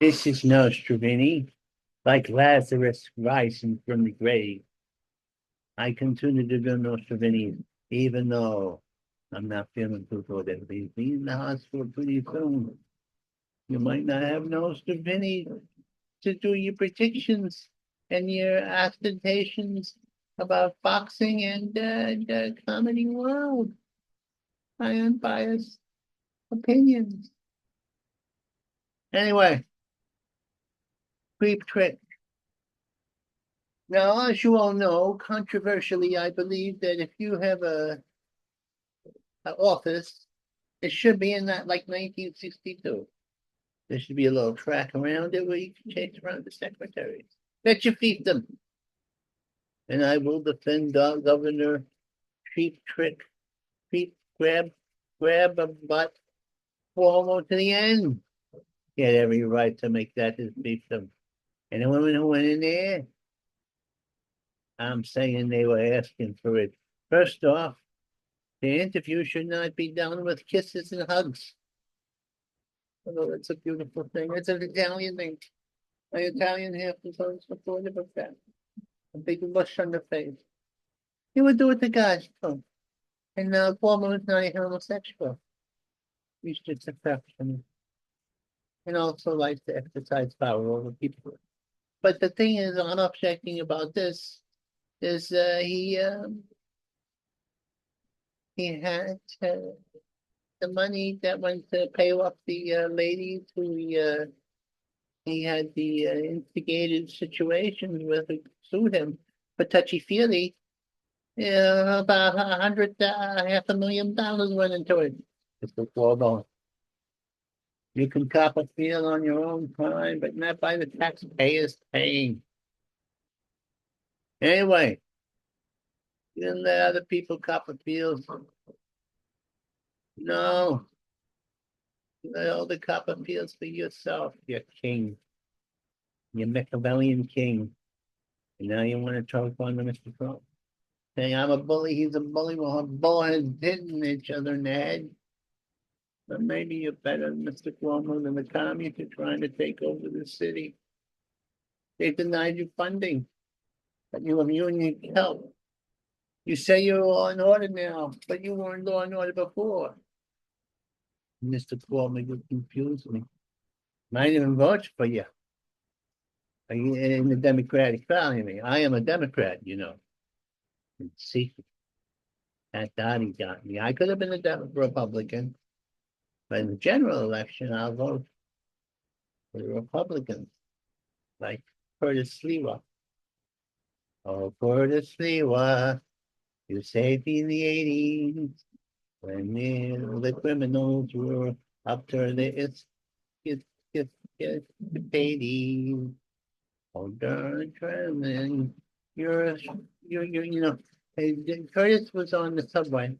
This is Nostrovini, like Lazarus rising from the grave. I continue to do Nostrovini, even though I'm not feeling too good. And leave me in the hospital pretty soon. You might not have Nostrovini to do your predictions and your ostentations about boxing and the comedy world. My unbiased opinions. Anyway, creep trick. Now, as you all know, controversially, I believe that if you have a office, it should be in that like 1962. There should be a little track around it where you can chase around the secretaries. Bet your fiefdom. And I will defend Governor Cheap Trick, Cheap Grab a butt Cuomo to the end. He had every right to make that his fiefdom. And the women who went in there, I'm saying they were asking for it. First off, the interview should not be done with kisses and hugs. Although it's a beautiful thing. It's an Italian thing. My Italian half is always supportive of that. A big blush on the face. He would do it to guys too. And Cuomo is not a homosexual. He's just affectionate. And also likes to exercise power over people. But the thing is, I'm objecting about this is he had the money that went to pay off the ladies who he had the instigated situations with who sued him for touchy-feely. About $500,000 went into it. It's a Cuomo. You can cop a feel on your own time, but not by the taxpayers paying. Anyway, you didn't let other people cop a feels. No, you let all the cop appeals for yourself, you king. You Machiavellian king. And now you want to talk on to Mr. Trump. Saying I'm a bully, he's a bully. Well, our bullheads hitting each other in the head. But maybe you're better than Mr. Cuomo than the communists are trying to take over the city. They denied you funding, but you have union help. You say you're law and order now, but you weren't law and order before. Mr. Cuomo, you confuse me. Might even vote for you. In the Democratic Party. I am a Democrat, you know. In secret. That Donnie got me. I could have been a Republican, but in the general election, I'll vote for the Republicans, like Curtis Sliwa. Oh, Curtis Sliwa, you saved me in the 80s when the criminals were up to it's it's debating. Oh, darn, Tremlin, you're, you know, hey, Curtis was on the subway.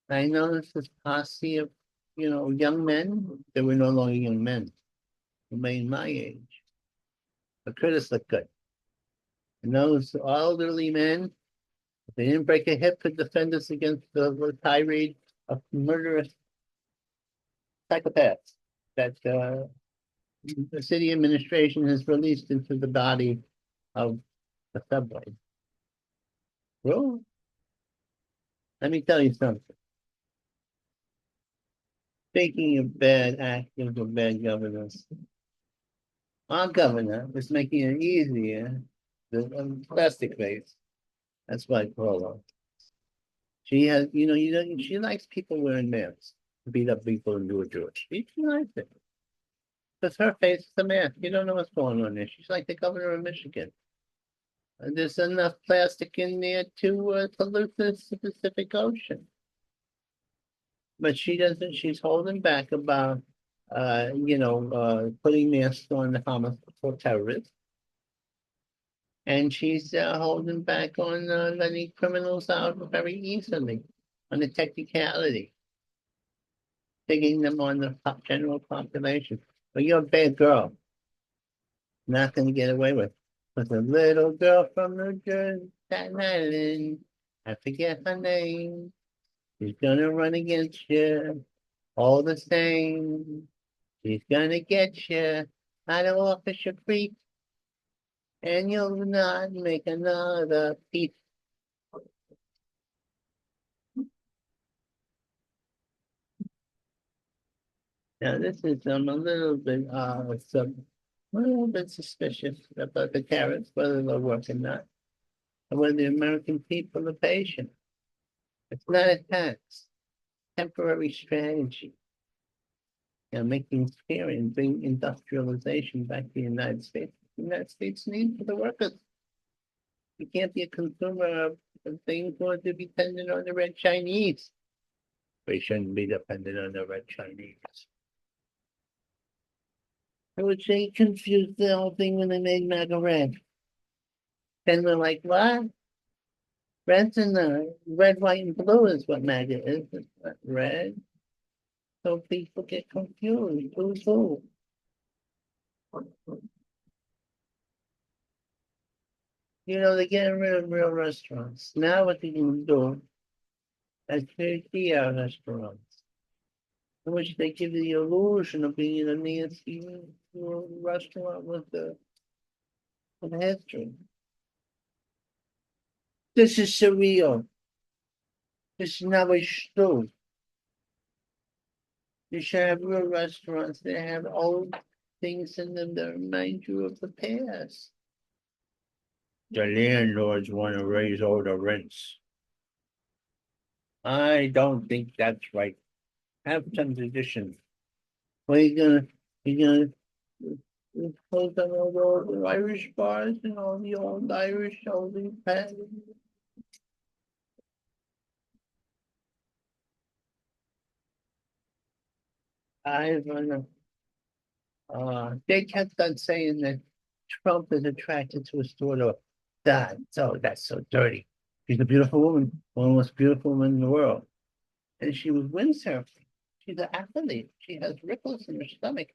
I noticed this posse of, young men. They were no longer young men, made my age. But Curtis looked good. And those elderly men, if they didn't break a hip, could defend us against the tirade of murderous psychopaths that the city administration has released into the body of the subway. Well, let me tell you something. Speaking of bad actions or bad governance, our governor is making it easier the plastic face. That's what I call her. She has, she likes people wearing masks to beat up people and do it to her. She likes it. Because her face is a mask. You don't know what's going on there. She's like the governor of Michigan. And there's enough plastic in there to pollute the Pacific Ocean. But she doesn't, she's holding back about, putting masks on the homicidal terrorists. And she's holding back on letting criminals out very easily on the technicality, taking them on the general population. But you're a bad girl. Not going to get away with. But a little girl from New Jersey, Staten Island, I forget her name. She's going to run against you all the same. He's gonna get you out of office, you creep, and you'll not make another peep. Now, this is a little bit suspicious about the carrots, whether they'll work or not, and whether the American people are patient. It's not a tax, temporary strategy. Making things fair and bring industrialization back to the United States. The United States needs for the workers. You can't be a consumer of things or to be dependent on the red Chinese. We shouldn't be dependent on the red Chinese. I would say confused the whole thing when they made MAGA red. Then they're like, what? Red's in the red, white, and blue is what MAGA is. It's not red. So people get confused. Who's who? They're getting rid of real restaurants. Now what they can do is create PR restaurants, in which they give you the illusion of being a Nancy restaurant with history. This is surreal. This is not a stew. You should have real restaurants that have old things in them that remind you of the past. The landlords want to raise all the rents. I don't think that's right. Have some tradition. Well, you close down all the Irish bars and all the old Irish, all the past. I've they kept on saying that Trump is attracted to his daughter. That's so dirty. She's a beautiful woman, one of the most beautiful women in the world. And she was windsurfing. She's an athlete. She has ripples in her stomach,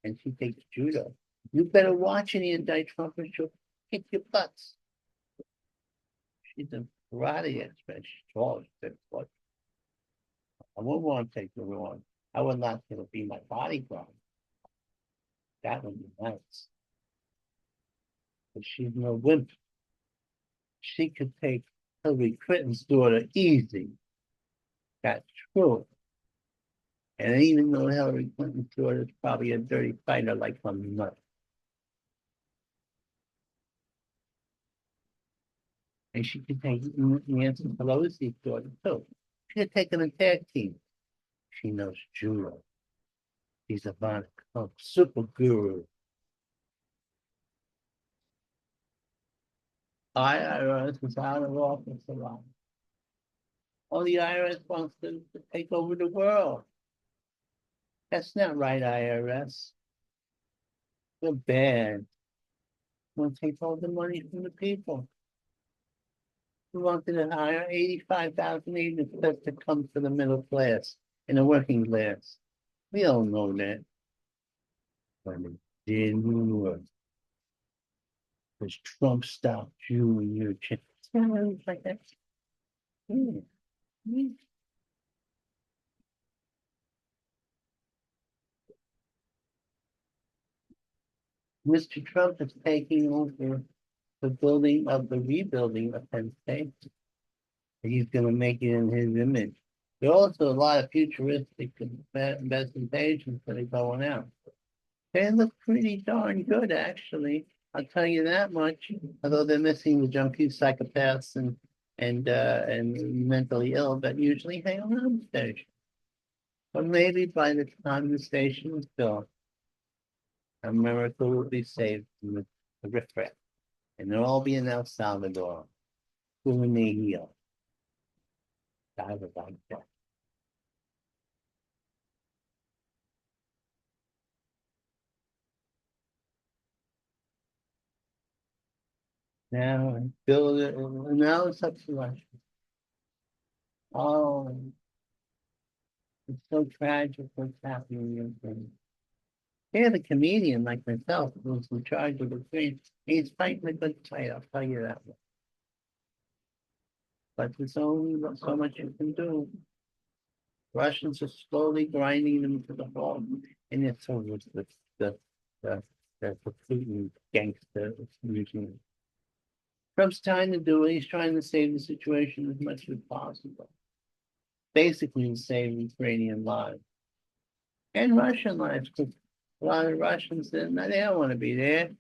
and she takes judo. You better watch any anti-Trump, or she'll kick your butts. She's a karate expert. She's tall. She's 6 foot. I wouldn't want to take her on. I would not want to be my bodyguard. That would be nice. But she's no wimp. She could take Hillary Clinton's daughter easy. That's true. And even though Hillary Clinton's daughter is probably a dirty fighter like my mother. And she could take Nancy Pelosi's daughter too. She could take them in tag team. She knows judo. She's a Von super guru. IRS is out of office a lot. All the IRS wants to take over the world. That's not right, IRS. They're bad. They want to take all the money from the people. We wanted to hire 85,000 agents to come to the middle class and the working class. We all know that. But it didn't work. Because Trump stopped you and your chance. Like that. Yeah. Yeah. Mr. Trump is taking over the building of the rebuilding of Penn State. He's going to make it in his image. There are also a lot of futuristic presentations that are going out. They look pretty darn good, actually. I'll tell you that much. Although they're missing the junkie psychopaths and mentally ill that usually hang around the station. But maybe by the time the station is built, America will be saved from the riffraff, and they'll all be in El Salvador, who may heal. I would like that. Now build it. Now it's up to Russia. Oh, it's so tragic what's happening in Ukraine. They have a comedian like myself who's in charge of the thing. He's fighting a good fight, I'll tell you that. But there's only so much you can do. Russians are slowly grinding them to the bone. And it's always the, the, the Putin gangster using Trump's trying to do it. He's trying to save the situation as much as possible. Basically, to save Ukrainian lives and Russian lives, because a lot of Russians, they don't want to be there. In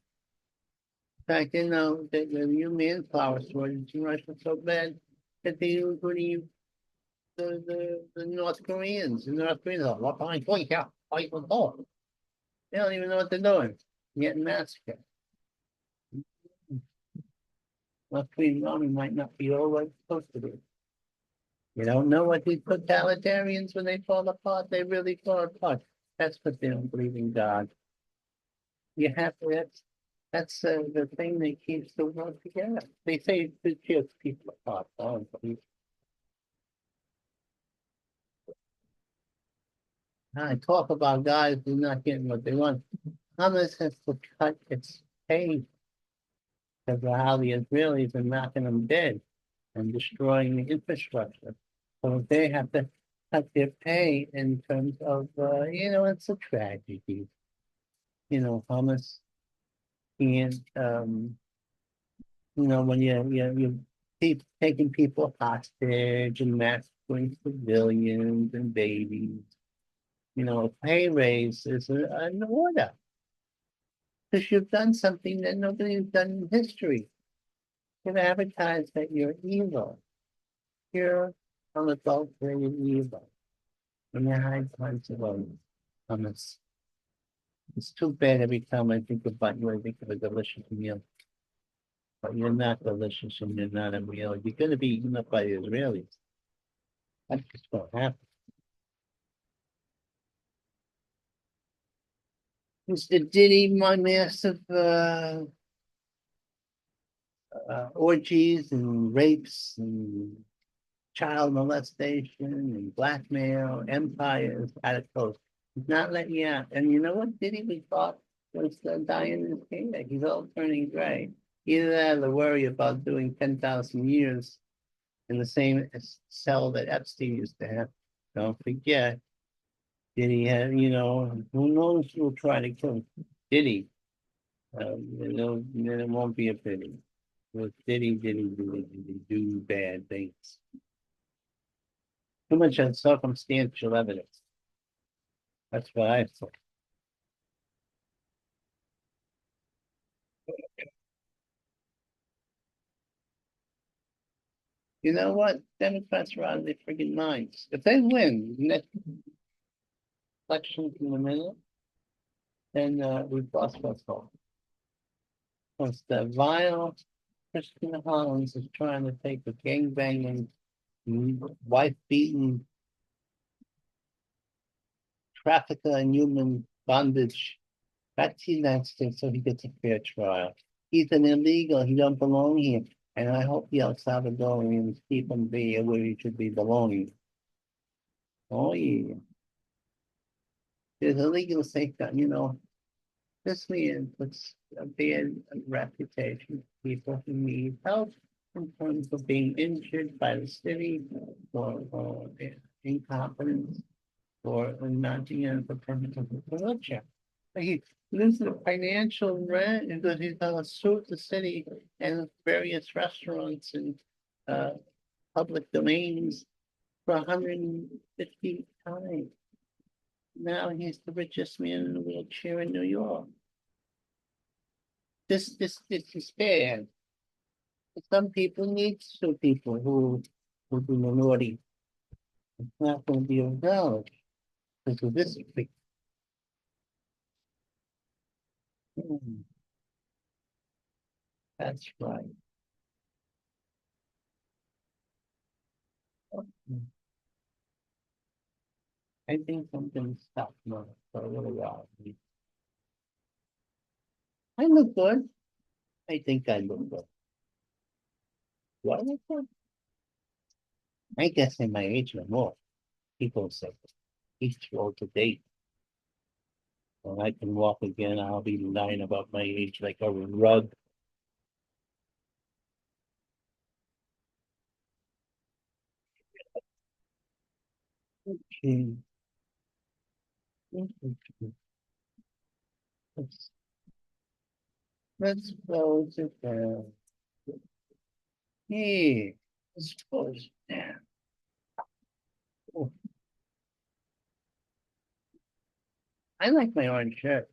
fact, they know that the human manpower shortage in Russia is so bad that they including the North Koreans. The North Koreans are what are you doing here? Why you going? They don't even know what they're doing. Getting massacred. North Korean army might not be all what it's supposed to be. You don't know what these totalitarians, when they fall apart, they really fall apart. That's what they don't believe in God. You have to, that's the thing that keeps the world together. They say it tears people apart. I don't believe. I talk about guys who are not getting what they want. Hamas has to cut its pay because of how the Israelis are knocking them dead and destroying the infrastructure. So they have to cut their pay in terms of, it's a tragedy. Hamas can't, when you keep taking people hostage and massacring civilians and babies, a pay raise is an order because you've done something that nobody's done in history. You've advertised that you're evil. You're unadulterated evil. And you hide parts of Hamas. It's too bad every time I think about you, I think of a delicious meal. But you're not delicious and you're not a meal. You're going to be eaten up by the Israelis. That's just what happened. Mr. Diddy, my massive orgies and rapes and child molestation and blackmail, empires out of coast. He's not letting you out. And you know what Diddy we thought was dying in his kingdom? He's all turning gray. Either that or the worry about doing 10,000 years in the same cell that Epstein used to have. Don't forget, Diddy had, who knows who will try to kill him? Diddy. Then it won't be a pity. Well, Diddy, do bad things. Too much circumstantial evidence. That's what I thought. You know what? Democrats are out of their friggin' minds. If they win the next election in a minute, then we've lost what's called. Because the vile Christina Hollins is trying to take a gangbanging, wife-beaten trafficker in human bondage back to the United States so he gets a fair trial. He's an illegal. He don't belong here. And I hope the El Salvadorians keep him be where he should be belonging. Oh, yeah. There's a legal safeguard, this man puts a bad reputation people who need help in terms of being injured by the city or incompetence or not being able to permit of the wheelchair. He loses the financial rent because he's going to sue the city and various restaurants and uh, public domains for 150 times. Now he's the richest man in a wheelchair in New York. This is bad. Some people need to sue people who do minority. It's not going to be acknowledged because of this big. That's right. I think something stopped now for a little while. I look good. I think I look good. Do I look good? I guess in my age no more. People say he's too old to date. When I can walk again, I'll be lying about my age like a rug. Okay. Let's let's close it down. Here, let's close it down. Oh, I like my orange shirt.